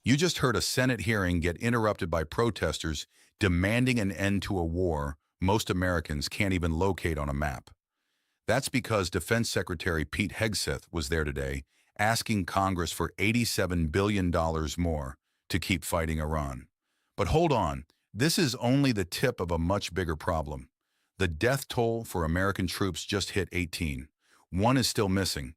You just heard a Senate hearing get interrupted by protesters demanding an end to a war most Americans can't even locate on a map. That's because Defense Secretary Pete Hegseth was there today asking Congress for $87 billion more to keep fighting Iran. But hold on, this is only the tip of a much bigger problem. The death toll for American troops just hit 18. One is still missing.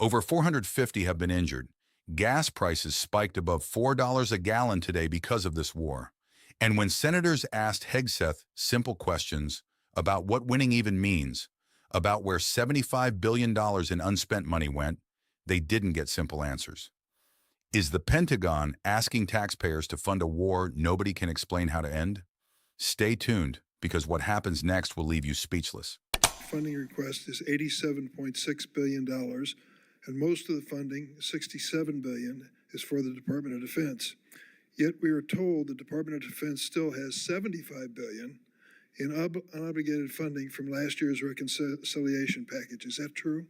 Over 450 have been injured. Gas prices spiked above $4 a gallon today because of this war. And when senators asked Hegseth simple questions about what winning even means, about where $75 billion in unspent money went, they didn't get simple answers. Is the Pentagon asking taxpayers to fund a war nobody can explain how to end? Stay tuned, because what happens next will leave you speechless. Funding request is $87.6 billion, and most of the funding, $67 billion, is for the Department of Defense. Yet we are told the Department of Defense still has $75 billion in unobligated funding from last year's reconciliation package. Is that true?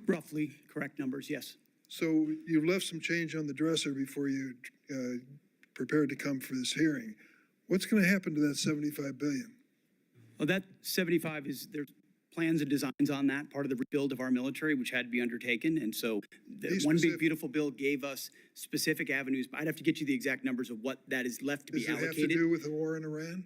Roughly correct numbers, yes. So you left some change on the dresser before you prepared to come for this hearing. What's going to happen to that $75 billion? Well, that 75 is, there's plans and designs on that, part of the rebuild of our military, which had to be undertaken. And so the One Big Beautiful Bill gave us specific avenues. I'd have to get you the exact numbers of what that is left to be allocated. Does it have to do with the war in Iran?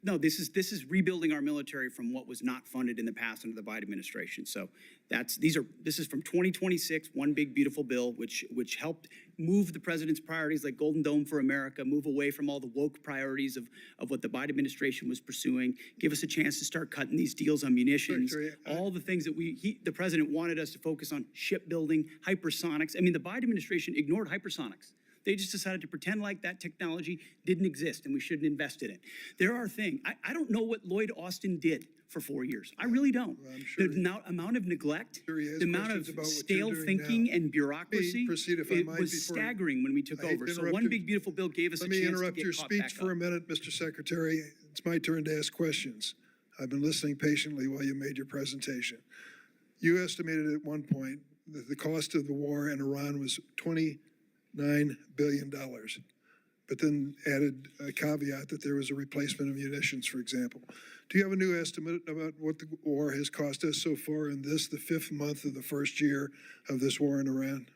No, this is rebuilding our military from what was not funded in the past under the Biden administration. So this is from 2026, One Big Beautiful Bill, which helped move the president's priorities like Golden Dome for America, move away from all the woke priorities of what the Biden administration was pursuing, give us a chance to start cutting these deals on munitions, all the things that the president wanted us to focus on: shipbuilding, hypersonics. I mean, the Biden administration ignored hypersonics. They just decided to pretend like that technology didn't exist and we shouldn't invest in it. There are things, I don't know what Lloyd Austin did for 4 years. I really don't. Well, I'm sure the amount of neglect, the amount of stale thinking now. and bureaucracy, it was staggering when we took over. So One Big Beautiful Bill gave us a chance to get Let me interrupt your speech for a minute, Mr. Secretary. It's my turn to ask questions. I've been listening patiently while you made your presentation. You estimated at one point that the cost of the war in Iran was $29 billion, but then added a caveat that there was a replacement of munitions, for example. Do you have a new estimate about what the war has cost us so far in the 5th month of the first year of this war in Iran?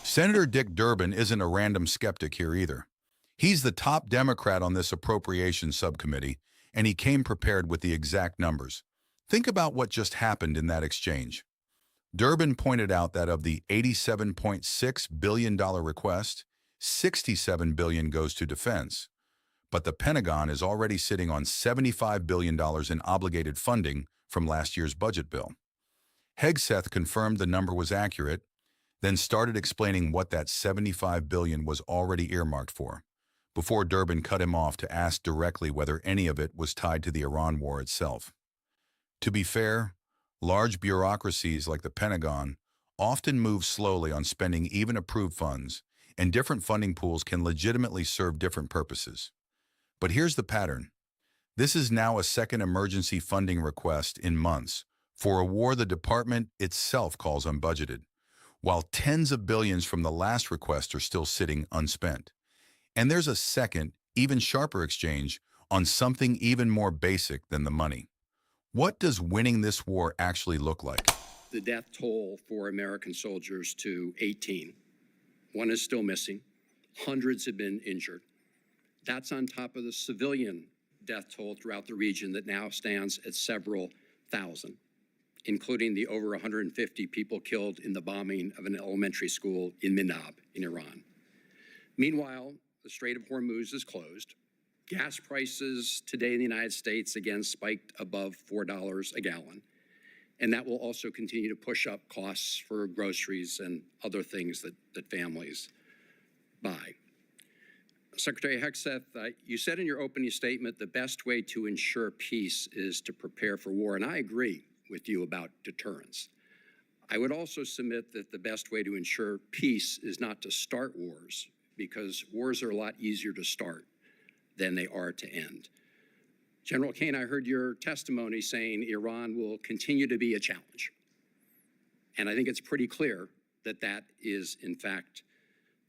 Senator Dick Durbin isn't a random skeptic here either. He's the top Democrat on this Appropriations Subcommittee, and he came prepared with the exact numbers. Think about what just happened in that exchange. Durbin pointed out that of the $87.6 billion request, $67 billion goes to defense. But the Pentagon is already sitting on $75 billion in obligated funding from last year's budget bill. Hegseth confirmed the number was accurate, then started explaining what that $75 billion was already earmarked for, before Durbin cut him off to ask directly whether any of it was tied to the Iran war itself. To be fair, large bureaucracies like the Pentagon often move slowly on spending even approved funds, and different funding pools can legitimately serve different purposes. But here's the pattern. This is now a second emergency funding request in months for a war the department itself calls unbudgeted, while tens of billions from the last request are still sitting unspent. And there's a second, even sharper exchange on something even more basic than the money. What does winning this war actually look like? The death toll for American soldiers to 18. One is still missing. Hundreds have been injured. That's on top of the civilian death toll throughout the region that now stands at several thousand, including the over 150 people killed in the bombing of an elementary school in Minab in Iran. Meanwhile, the Strait of Hormuz is closed. Gas prices today in the United States again spiked above $4 a gallon. And that will also continue to push up costs for groceries and other things that families buy. Secretary Hegseth, you said in your opening statement the best way to ensure peace is to prepare for war, and I agree with you about deterrence. I would also submit that the best way to ensure peace is not to start wars, because wars are a lot easier to start than they are to end. General Kane, I heard your testimony saying Iran will continue to be a challenge. And I think it's pretty clear that that is, in fact,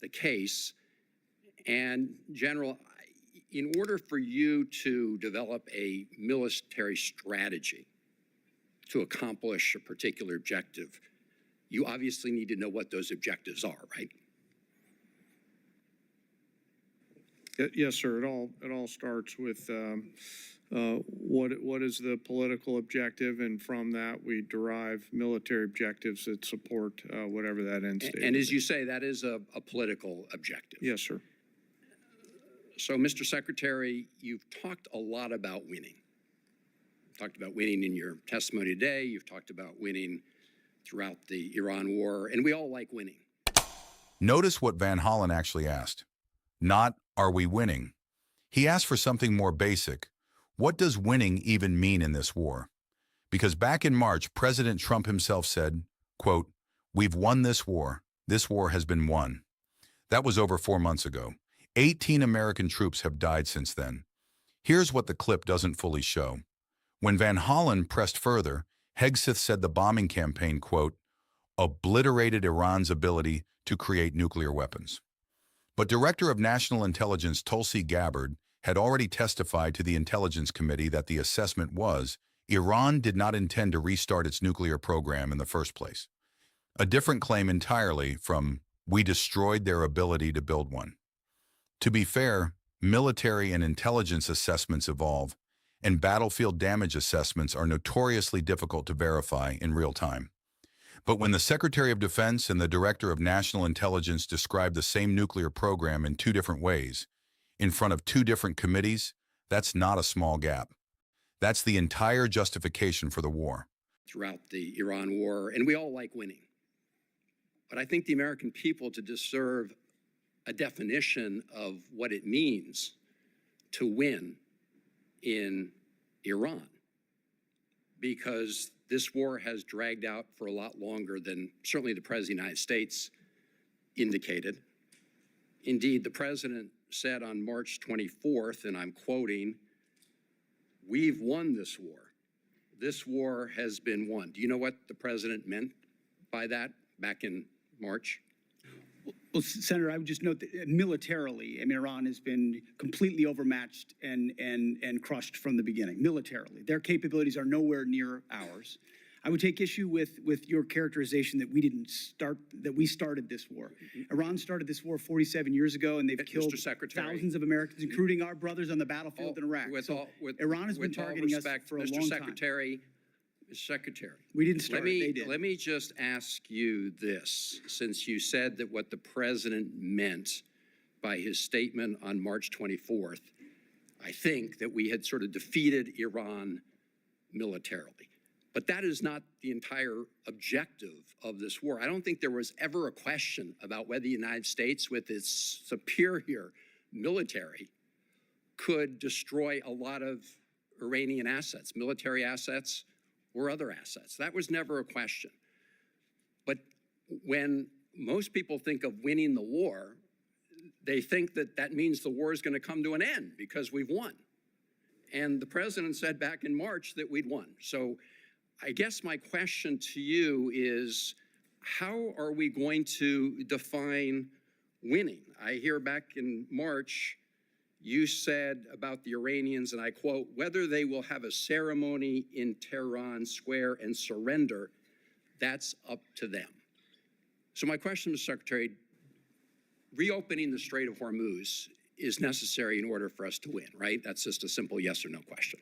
the case. And General, in order for you to develop a military strategy to accomplish a particular objective, you obviously need to know what those objectives are, right? Yes, sir. It all starts with what is the political objective, and from that we derive military objectives that support whatever that end state. And as you say, that is a political objective. Yes, sir. So, Mr. Secretary, you've talked a lot about winning. You've talked about winning in your testimony today. You've talked about winning throughout the Iran war, and we all like winning. Notice what Van Hollen actually asked. Not, are we winning? He asked for something more basic. What does winning even mean in this war? Because back in March, President Trump himself said, quote, "We've won this war. This war has been won." That was over 4 months ago. 18 American troops have died since then. Here's what the clip doesn't fully show. When Van Hollen pressed further, Hegseth said the bombing campaign, quote, "obliterated Iran's ability to create nuclear weapons." But Director of National Intelligence Tulsi Gabbard had already testified to the Intelligence Committee that the assessment was Iran did not intend to restart its nuclear program in the first place. A different claim entirely from, "we destroyed their ability to build one." To be fair, military and intelligence assessments evolve, and battlefield damage assessments are notoriously difficult to verify in real time. But when the Secretary of Defense and the Director of National Intelligence describe the same nuclear program in two different ways, in front of two different committees, that's not a small gap. That's the entire justification for the war. Throughout the Iran war, and we all like winning. But I think the American people deserve a definition of what it means to win in Iran, because this war has dragged out for a lot longer than certainly the President of the United States indicated. Indeed, the President said on March 24th, and I'm quoting, "We've won this war. This war has been won." Do you know what the President meant by that back in March? Well, Senator, I would just note that militarily, I mean, Iran has been completely overmatched and crushed from the beginning, militarily. Their capabilities are nowhere near ours. I would take issue with your characterization that we started this war. Iran started this war 47 years ago, and they've killed thousands of Americans, including our brothers on the battlefield in Iraq. Iran has been targeting us for a long time. Mr. Secretary, we didn't start it, they did. Let me just ask you this, since you said that what the President meant by his statement on March 24th, I think that we had sort of defeated Iran militarily. But that is not the entire objective of this war. I don't think there was ever a question about whether the United States, with its superior military, could destroy a lot of Iranian assets, military assets, or other assets. That was never a question. But when most people think of winning the war, they think that that means the war is going to come to an end because we've won. And the President said back in March that we'd won. So I guess my question to you is, how are we going to define winning? I hear back in March, you said about the Iranians, and I quote, "whether they will have a ceremony in Tehran Square and surrender, that's up to them." So my question, Mr. Secretary, reopening the Strait of Hormuz is necessary in order for us to win, right? That's just a simple yes or no question.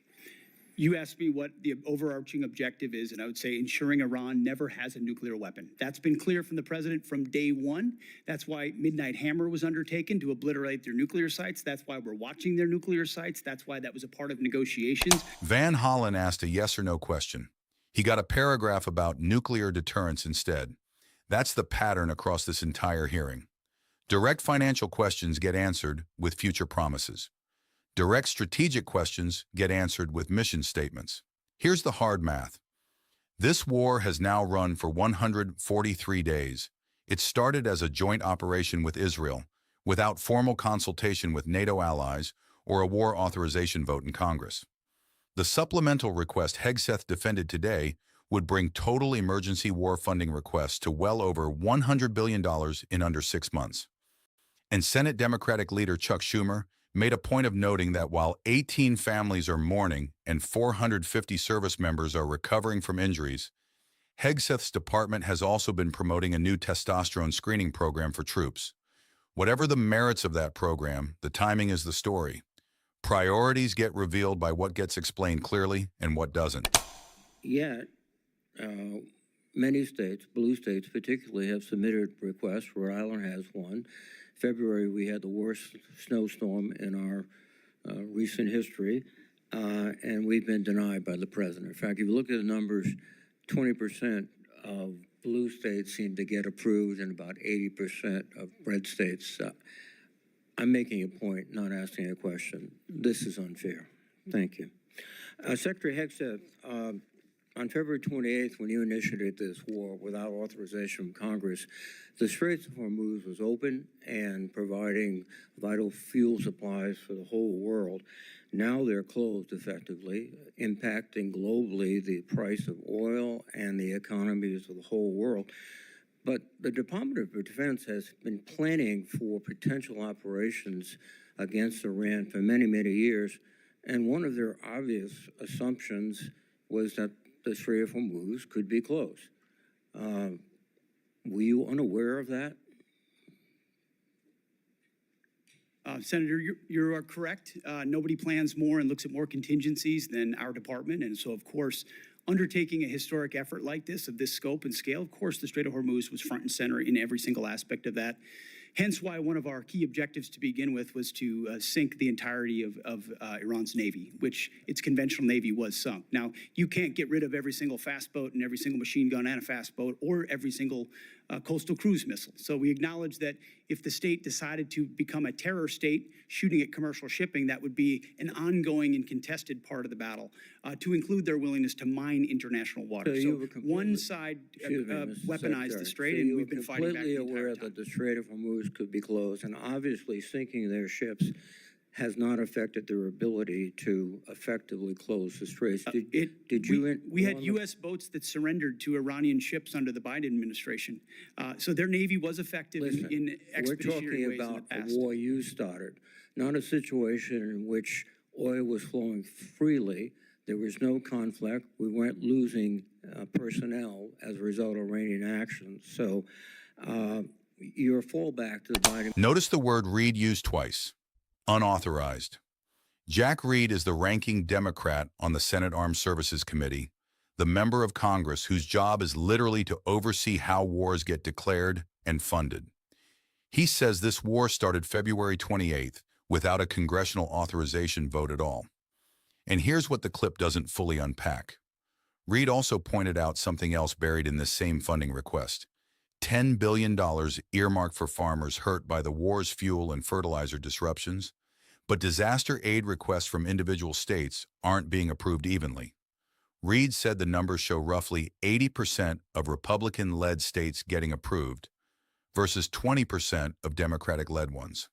You asked me what the overarching objective is, and I would say ensuring Iran never has a nuclear weapon. That's been clear from the President from day one. That's why Midnight Hammer was undertaken, to obliterate their nuclear sites. That's why we're watching their nuclear sites. That's why that was a part of negotiations. Van Hollen asked a yes or no question. He got a paragraph about nuclear deterrence instead. That's the pattern across this entire hearing. Direct financial questions get answered with future promises. Direct strategic questions get answered with mission statements. Here's the hard math. This war has now run for 143 days. It started as a joint operation with Israel, without formal consultation with NATO allies or a war authorization vote in Congress. The supplemental request Hegseth defended today would bring total emergency war funding requests to well over $100 billion in under 6 months. And Senate Democratic leader Chuck Schumer made a point of noting that while 18 families are mourning and 450 service members are recovering from injuries, Hegseth's department has also been promoting a new testosterone screening program for troops. Whatever the merits of that program, the timing is the story. Priorities get revealed by what gets explained clearly and what doesn't. Yet, many states, blue states particularly, have submitted requests. Rhode Island has one. February, we had the worst snowstorm in our recent history, and we've been denied by the president. In fact, if you look at the numbers, 20% of blue states seem to get approved and about 80% of red states. I'm making a point, not asking a question. This is unfair. Thank you. Secretary Hegseth, on February 28th, when you initiated this war without authorization from Congress, the Straits of Hormuz was open and providing vital fuel supplies for the whole world. Now they're closed effectively, impacting globally the price of oil and the economies of the whole world. But the Department of Defense has been planning for potential operations against Iran for many, many years. And one of their obvious assumptions was that the Strait of Hormuz could be closed. Were you unaware of that? Senator, you are correct. Nobody plans more and looks at more contingencies than our department. And so, of course, undertaking a historic effort like this, of this scope and scale, of course, the Strait of Hormuz was front and center in every single aspect of that. Hence why one of our key objectives to begin with was to sink the entirety of Iran's Navy, which its conventional Navy was sunk. Now, you can't get rid of every single fast boat and every single machine gun and a fast boat or every single coastal cruise missile. So we acknowledge that if the state decided to become a terror state shooting at commercial shipping, that would be an ongoing and contested part of the battle, to include their willingness to mine international water. So one side weaponized the strait, and we've been fighting back the entire time. Completely aware that the Strait of Hormuz could be closed, and obviously sinking their ships has not affected their ability to effectively close the straits. We had U.S. boats that surrendered to Iranian ships under the Biden administration. So their Navy was effective in expeditionary ways in the past. We're talking about a war you started, not a situation in which oil was flowing freely. There was no conflict. We weren't losing personnel as a result of Iranian actions. So your fallback to the Biden... Notice the word Reid used twice. Unauthorized. Jack Reid is the ranking Democrat on the Senate Armed Services Committee, the member of Congress whose job is literally to oversee how wars get declared and funded. He says this war started February 28th without a congressional authorization vote at all. And here's what the clip doesn't fully unpack. Reid also pointed out something else buried in this same funding request. $10 billion earmarked for farmers hurt by the war's fuel and fertilizer disruptions, but disaster aid requests from individual states aren't being approved evenly. Reid said the numbers show roughly 80% of Republican-led states getting approved versus 20% of Democratic-led ones.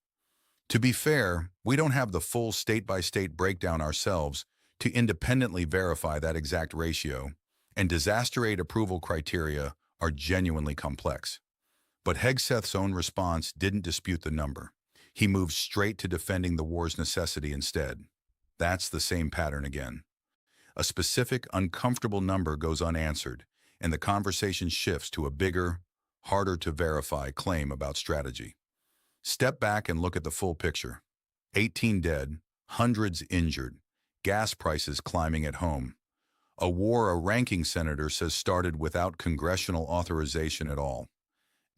To be fair, we don't have the full state-by-state breakdown ourselves to independently verify that exact ratio, and disaster aid approval criteria are genuinely complex. But Hegseth's own response didn't dispute the number. He moved straight to defending the war's necessity instead. That's the same pattern again. A specific, uncomfortable number goes unanswered, and the conversation shifts to a bigger, harder-to-verify claim about strategy. Step back and look at the full picture. 18 dead, hundreds injured, gas prices climbing at home. A war a ranking senator says started without congressional authorization at all.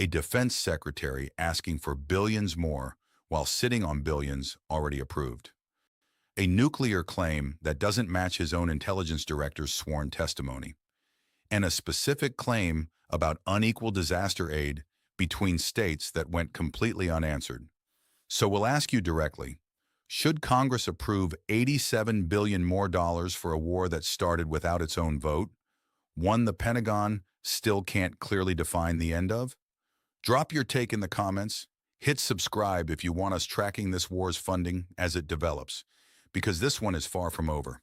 A defense secretary asking for billions more while sitting on billions already approved. A nuclear claim that doesn't match his own intelligence director's sworn testimony. And a specific claim about unequal disaster aid between states that went completely unanswered. So we'll ask you directly, should Congress approve $87 billion more for a war that started without its own vote, one the Pentagon still can't clearly define the end of? Drop your take in the comments. Hit subscribe if you want us tracking this war's funding as it develops, because this one is far from over.